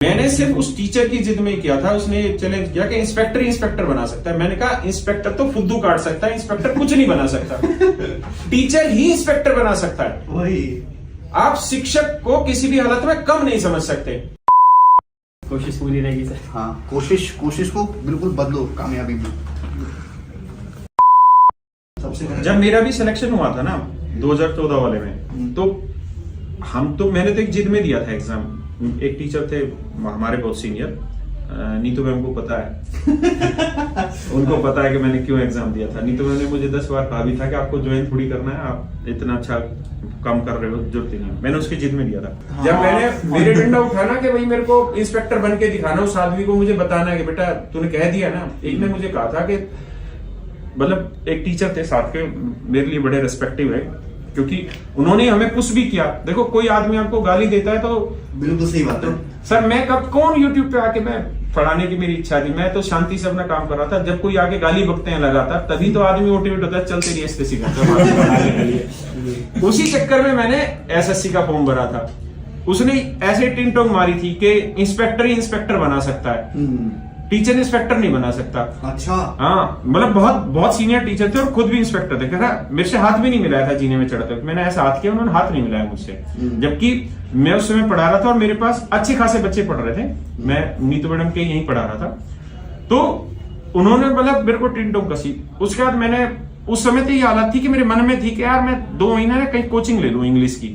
मैंने सिर्फ उस टीचर की जिद में किया था, उसने ये चैलेंज किया कि इंस्पेक्टर ही इंस्पेक्टर बना सकता है। मैंने कहा इंस्पेक्टर तो फुद्दू काट सकता है, इंस्पेक्टर कुछ नहीं बना सकता। टीचर ही इंस्पेक्टर बना सकता है। वही आप शिक्षक को किसी भी हालत में कम नहीं समझ सकते। कोशिश पूरी रहेगी सर। हाँ, कोशिश को बिल्कुल बदलो कामयाबी में। सबसे पहले जब मेरा भी सिलेक्शन हुआ था ना 2014 वाले में, तो मैंने तो एक जिद में दिया था एग्जाम। एक टीचर थे हमारे बहुत सीनियर, नीतू मैम को पता है उनको पता है कि मैंने क्यों एग्जाम दिया था। नीतू मैम ने मुझे 10 बार कहा भी था कि आपको ज्वाइन थोड़ी करना है, आप इतना अच्छा काम कर रहे हो, जरूरत ही नहीं। मैंने उसकी जिद में दिया था। हाँ। जब मैंने मेरे डंडा उठाना कि भाई मेरे को इंस्पेक्टर बन के दिखाना, उस आदमी को मुझे बताना है कि बेटा तूने कह दिया ना। एक ने मुझे कहा था कि मतलब एक टीचर थे साथ के, मेरे लिए बड़े रेस्पेक्टिव है, क्योंकि उन्होंने हमें कुछ भी किया। देखो कोई आदमी आपको गाली देता है तो बिल्कुल सही बात है सर, मैं कौन यूट्यूब पे आके मैं पढ़ाने की मेरी इच्छा थी, मैं तो शांति से अपना काम कर रहा था। जब कोई आके गाली बकते हैं लगातार, तभी तो आदमी मोटिवेट होता है, चल तेरी एसएससी का। उसी चक्कर में मैंने एसएससी का फॉर्म भरा था। उसने ऐसे टिंटोंग मारी थी कि इंस्पेक्टर ही इंस्पेक्टर बना सकता है, टीचर इंस्पेक्टर नहीं बना सकता। अच्छा। हाँ, मतलब बहुत सीनियर टीचर थे और खुद भी इंस्पेक्टर थे। कह रहा मेरे से हाथ भी नहीं मिलाया था जीने में चढ़ते। मैंने ऐसा हाथ किया, उन्होंने हाथ नहीं मिलाया मुझसे, जबकि मैं उस समय पढ़ा रहा था और मेरे पास अच्छे खासे बच्चे पढ़ रहे थे। मैं नीतू मैडम के यहीं पढ़ा रहा था, तो उन्होंने मतलब मेरे को टिंटों कसी। उसके बाद मैंने उस समय तो ये हालत थी कि मेरे मन में थी कि यार मैं 2 महीने में कहीं कोचिंग ले लूं इंग्लिश की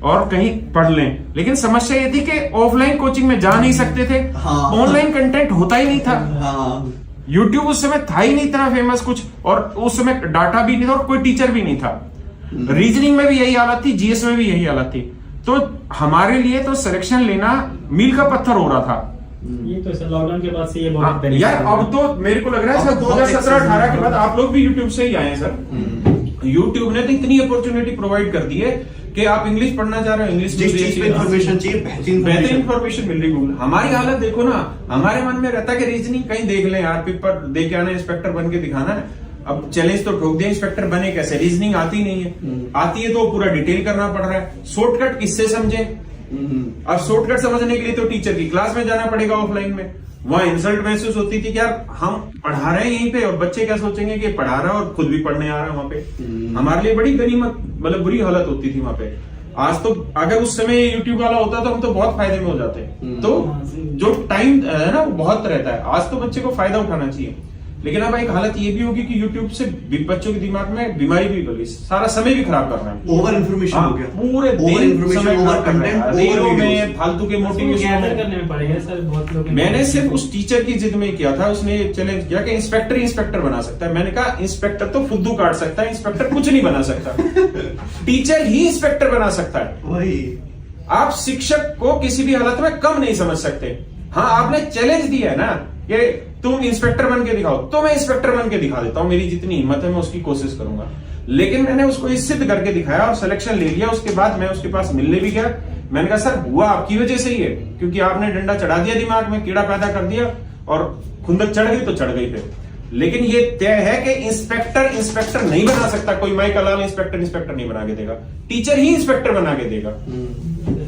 और कहीं पढ़ लें। लेकिन समस्या ये थी कि ऑफलाइन कोचिंग में जा नहीं सकते थे, ऑनलाइन कंटेंट होता ही नहीं था। यूट्यूब उस समय था ही नहीं इतना फेमस कुछ, और उस समय डाटा भी नहीं था और कोई टीचर भी नहीं था। रीजनिंग में भी यही हालत थी, जीएस में भी यही हालत थी। तो हमारे लिए तो सिलेक्शन लेना मील का पत्थर हो रहा था। ये तो सर लॉकडाउन के बाद से ये बहुत यार अब तो मेरे को लग रहा है सर 2017-18 के बाद आप लोग भी यूट्यूब से ही आए हैं सर। यूट्यूब ने तो इतनी अपॉर्चुनिटी प्रोवाइड कर दी है कि आप इंग्लिश पढ़ना चाह रहे हो, इंग्लिश जिस चीज पे इन्फॉर्मेशन चाहिए बेहतरीन इन्फॉर्मेशन मिल रही है। हमारी हालत देखो ना, हमारे मन में रहता है कि रीजनिंग कहीं देख लें यार, पेपर दे के आना, इंस्पेक्टर बन के दिखाना है। अब चैलेंज तो ठोक दिया, इंस्पेक्टर बने कैसे, रीजनिंग आती नहीं है, आती है तो पूरा डिटेल करना पड़ रहा है। शॉर्टकट किससे समझे? अब शॉर्टकट समझने के लिए तो टीचर की क्लास में जाना पड़ेगा ऑफलाइन में। वहां इंसल्ट महसूस होती थी कि यार हम पढ़ा रहे हैं यहीं पे और बच्चे क्या सोचेंगे कि पढ़ा रहा है और खुद भी पढ़ने आ रहा है वहां पे। हमारे लिए बड़ी गनीमत, मतलब बुरी हालत होती थी वहां पे। आज तो अगर उस समय यूट्यूब वाला होता तो हम तो बहुत फायदे में हो जाते। तो जो टाइम है ना वो बहुत रहता है। आज तो बच्चे को फायदा उठाना चाहिए, लेकिन अब एक हालत ये भी होगी कि यूट्यूब से बच्चों के दिमाग में बीमारी भी होगी, सारा समय भी खराब कर रहा है। ओवर इन्फॉर्मेशन हो गया, पूरे दिन समय ओवर कंटेंट, रीलों में फालतू के मोटिवेशन करने में पड़ेगा सर बहुत लोग। मैंने सिर्फ उस टीचर की जिद में किया था, उसने ये चैलेंज किया कि इंस्पेक्टर ही इंस्पेक्टर बना सकता है। मैंने कहा इंस्पेक्टर तो फुद्दू काट सकता है, इंस्पेक्टर कुछ नहीं बना सकता। टीचर ही इंस्पेक्टर बना सकता है। वही आप शिक्षक को किसी भी हालत में कम नहीं समझ सकते। हाँ, आपने चैलेंज दिया है ना कि तुम इंस्पेक्टर बन के दिखाओ, तो मैं इंस्पेक्टर बन के दिखा देता हूं, मेरी जितनी हिम्मत है मैं उसकी कोशिश करूंगा। लेकिन मैंने उसको इस सिद्ध करके दिखाया और सिलेक्शन ले लिया। उसके बाद मैं उसके पास मिलने भी गया। मैंने कहा सर हुआ आपकी वजह से ही है, क्योंकि आपने डंडा चढ़ा दिया दिमाग में, कीड़ा पैदा कर दिया और खुंदक चढ़ गई तो चढ़ गई फिर। लेकिन ये तय है कि इंस्पेक्टर नहीं बना सकता कोई। माइकल लाल इंस्पेक्टर नहीं बना के देगा, टीचर ही इंस्पेक्टर बना के देगा।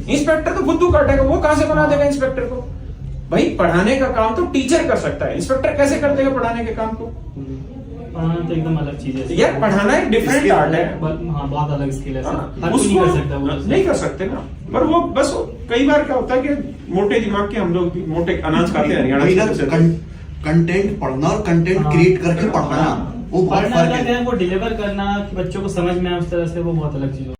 इंस्पेक्टर तो बुद्धू काटेगा, वो कहां से बना देगा इंस्पेक्टर को? भाई पढ़ाने का काम तो टीचर कर सकता है, इंस्पेक्टर कैसे कर देगा पढ़ाने के काम को? पढ़ाना तो एकदम अलग चीज है यार, पढ़ाना एक डिफरेंट आर्ट है। हाँ, बहुत अलग स्किल है सर। हर कोई उसको नहीं कर सकता वो। नहीं कर सकते ना, पर वो बस कई बार क्या होता है कि मोटे दिमाग के हम लोग मोटे अनाज खाते हैं हरियाणा। कंटेंट पढ़ना और कंटेंट क्रिएट करके पढ़ाना, वो बहुत फर्क है। वो डिलीवर करना कि बच्चों को समझ में आए उस तरह से, वो बहुत अलग चीज है।